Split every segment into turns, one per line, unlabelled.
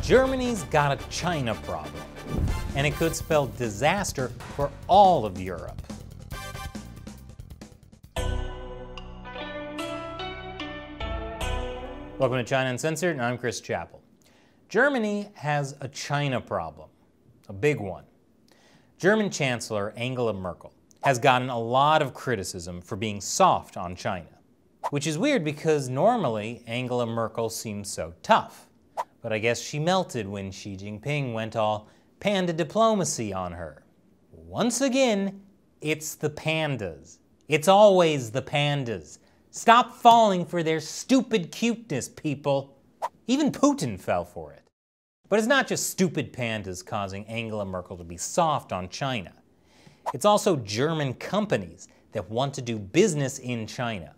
Germany's got a China problem, and it could spell disaster for all of Europe. Welcome to China Uncensored, and I'm Chris Chappell. Germany has a China problem, a big one. German Chancellor Angela Merkel has gotten a lot of criticism for being soft on China, which is weird because normally Angela Merkel seems so tough. But I guess she melted when Xi Jinping went all panda diplomacy on her. Once again, it's the pandas. It's always the pandas. Stop falling for their stupid cuteness, people. Even Putin fell for it. But it's not just stupid pandas causing Angela Merkel to be soft on China. It's also German companies that want to do business in China.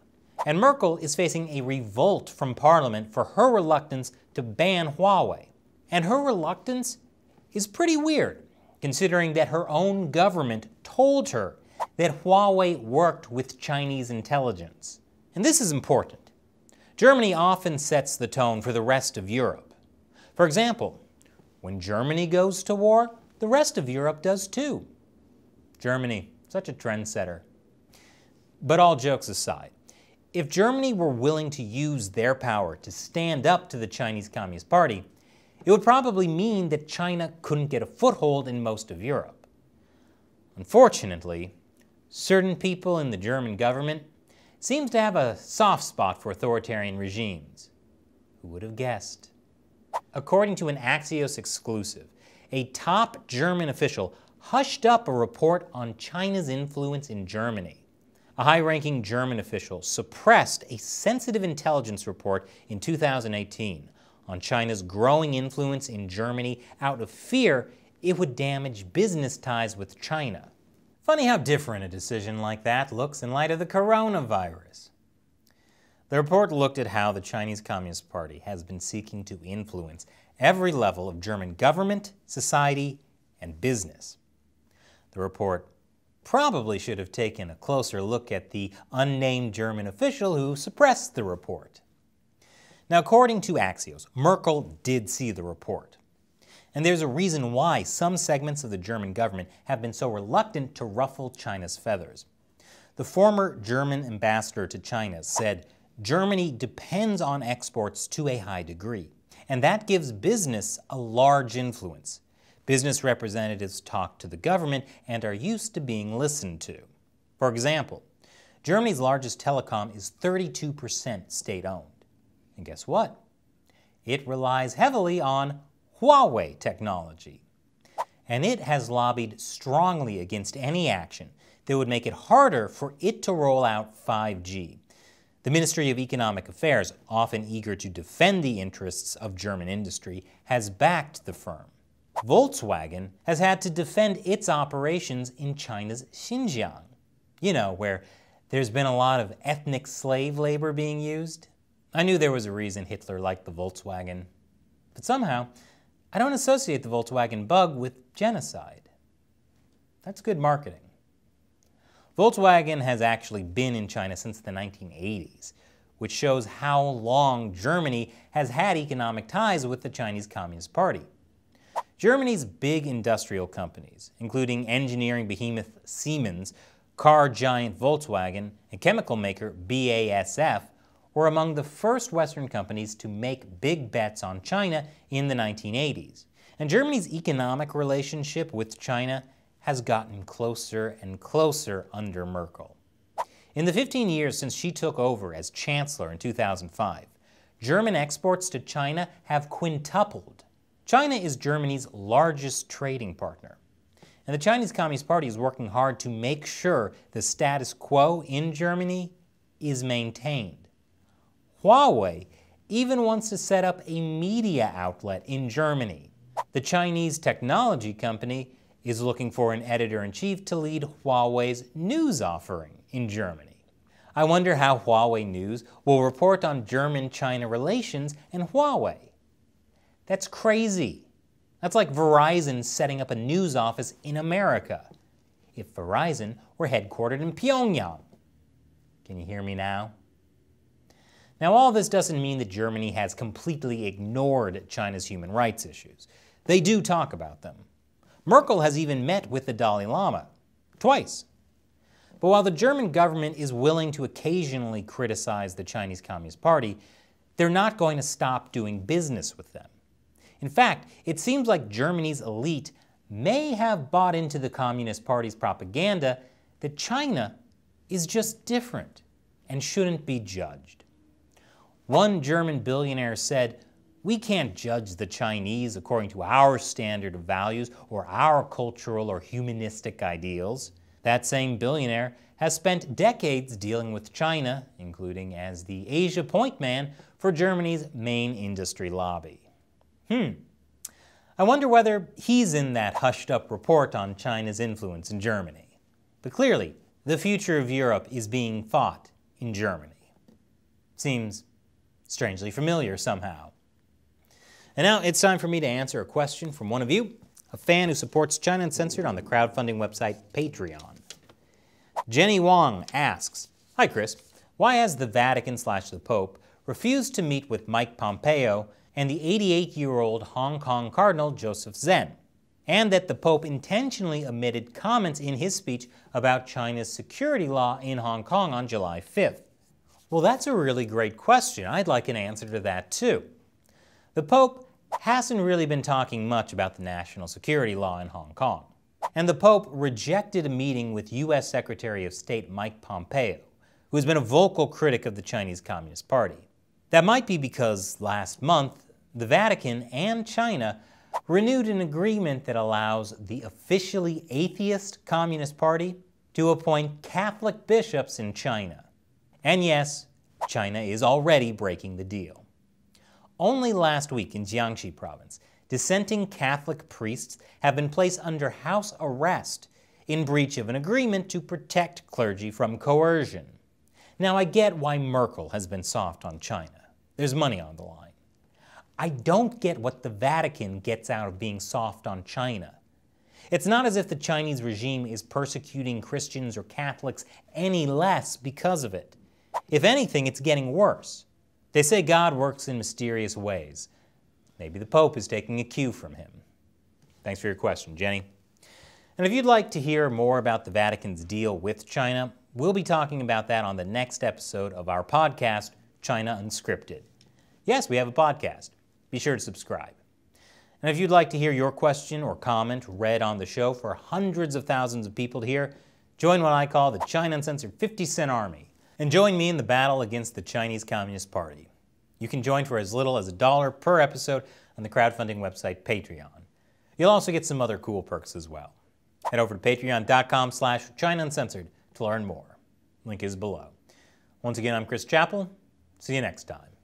And Merkel is facing a revolt from Parliament for her reluctance to ban Huawei. And her reluctance is pretty weird, considering that her own government told her that Huawei worked with Chinese intelligence. And this is important. Germany often sets the tone for the rest of Europe. For example, when Germany goes to war, the rest of Europe does too. Germany, such a trendsetter. But all jokes aside, if Germany were willing to use their power to stand up to the Chinese Communist Party, it would probably mean that China couldn't get a foothold in most of Europe. Unfortunately, certain people in the German government seem to have a soft spot for authoritarian regimes. Who would have guessed? According to an Axios exclusive, a top German official hushed up a report on China's influence in Germany. A high-ranking German official suppressed a sensitive intelligence report in 2018 on China's growing influence in Germany out of fear it would damage business ties with China. Funny how different a decision like that looks in light of the coronavirus. The report looked at how the Chinese Communist Party has been seeking to influence every level of German government, society, and business. The report probably should have taken a closer look at the unnamed German official who suppressed the report. Now, according to Axios, Merkel did see the report. And there's a reason why some segments of the German government have been so reluctant to ruffle China's feathers. The former German ambassador to China said Germany depends on exports to a high degree, and that gives business a large influence. Business representatives talk to the government and are used to being listened to. For example, Germany's largest telecom is 32% state-owned. And guess what? It relies heavily on Huawei technology. And it has lobbied strongly against any action that would make it harder for it to roll out 5G. The Ministry of Economic Affairs, often eager to defend the interests of German industry, has backed the firm. Volkswagen has had to defend its operations in China's Xinjiang. You know, where there's been a lot of ethnic slave labor being used. I knew there was a reason Hitler liked the Volkswagen. But somehow, I don't associate the Volkswagen bug with genocide. That's good marketing. Volkswagen has actually been in China since the 1980s, which shows how long Germany has had economic ties with the Chinese Communist Party. Germany's big industrial companies, including engineering behemoth Siemens, car giant Volkswagen, and chemical maker BASF, were among the first Western companies to make big bets on China in the 1980s. And Germany's economic relationship with China has gotten closer and closer under Merkel. In the 15 years since she took over as chancellor in 2005, German exports to China have quintupled. China is Germany's largest trading partner. And the Chinese Communist Party is working hard to make sure the status quo in Germany is maintained. Huawei even wants to set up a media outlet in Germany. The Chinese technology company is looking for an editor-in-chief to lead Huawei's news offering in Germany. I wonder how Huawei News will report on German-China relations and Huawei. That's crazy. That's like Verizon setting up a news office in America. If Verizon were headquartered in Pyongyang. Can you hear me now? Now, all this doesn't mean that Germany has completely ignored China's human rights issues. They do talk about them. Merkel has even met with the Dalai Lama, twice. But while the German government is willing to occasionally criticize the Chinese Communist Party, they're not going to stop doing business with them. In fact, it seems like Germany's elite may have bought into the Communist Party's propaganda that China is just different and shouldn't be judged. One German billionaire said, "We can't judge the Chinese according to our standard of values or our cultural or humanistic ideals." That same billionaire has spent decades dealing with China, including as the Asia point man for Germany's main industry lobby. I wonder whether he's in that hushed-up report on China's influence in Germany. But clearly, the future of Europe is being fought in Germany. Seems strangely familiar somehow. And now it's time for me to answer a question from one of you, a fan who supports China Uncensored on the crowdfunding website Patreon. Jenny Wong asks, "Hi Chris, why has the Vatican/the Pope refused to meet with Mike Pompeo and the 88-year-old Hong Kong Cardinal Joseph Zen, and that the Pope intentionally omitted comments in his speech about China's security law in Hong Kong on July 5th? Well, that's a really great question. I'd like an answer to that too. The Pope hasn't really been talking much about the national security law in Hong Kong. And the Pope rejected a meeting with U.S. Secretary of State Mike Pompeo, who has been a vocal critic of the Chinese Communist Party. That might be because last month, the Vatican and China renewed an agreement that allows the officially atheist Communist Party to appoint Catholic bishops in China. And yes, China is already breaking the deal. Only last week in Jiangxi province, dissenting Catholic priests have been placed under house arrest in breach of an agreement to protect clergy from coercion. Now, I get why Merkel has been soft on China. There's money on the line. I don't get what the Vatican gets out of being soft on China. It's not as if the Chinese regime is persecuting Christians or Catholics any less because of it. If anything, it's getting worse. They say God works in mysterious ways. Maybe the Pope is taking a cue from him. Thanks for your question, Jenny. And if you'd like to hear more about the Vatican's deal with China, we'll be talking about that on the next episode of our podcast, China Unscripted. Yes, we have a podcast. Be sure to subscribe. And if you'd like to hear your question or comment read on the show for hundreds of thousands of people to hear, join what I call the China Uncensored 50 Cent Army, and join me in the battle against the Chinese Communist Party. You can join for as little as $1 per episode on the crowdfunding website Patreon. You'll also get some other cool perks as well. Head over to patreon.com/China Uncensored to learn more. Link is below. Once again, I'm Chris Chappell. See you next time.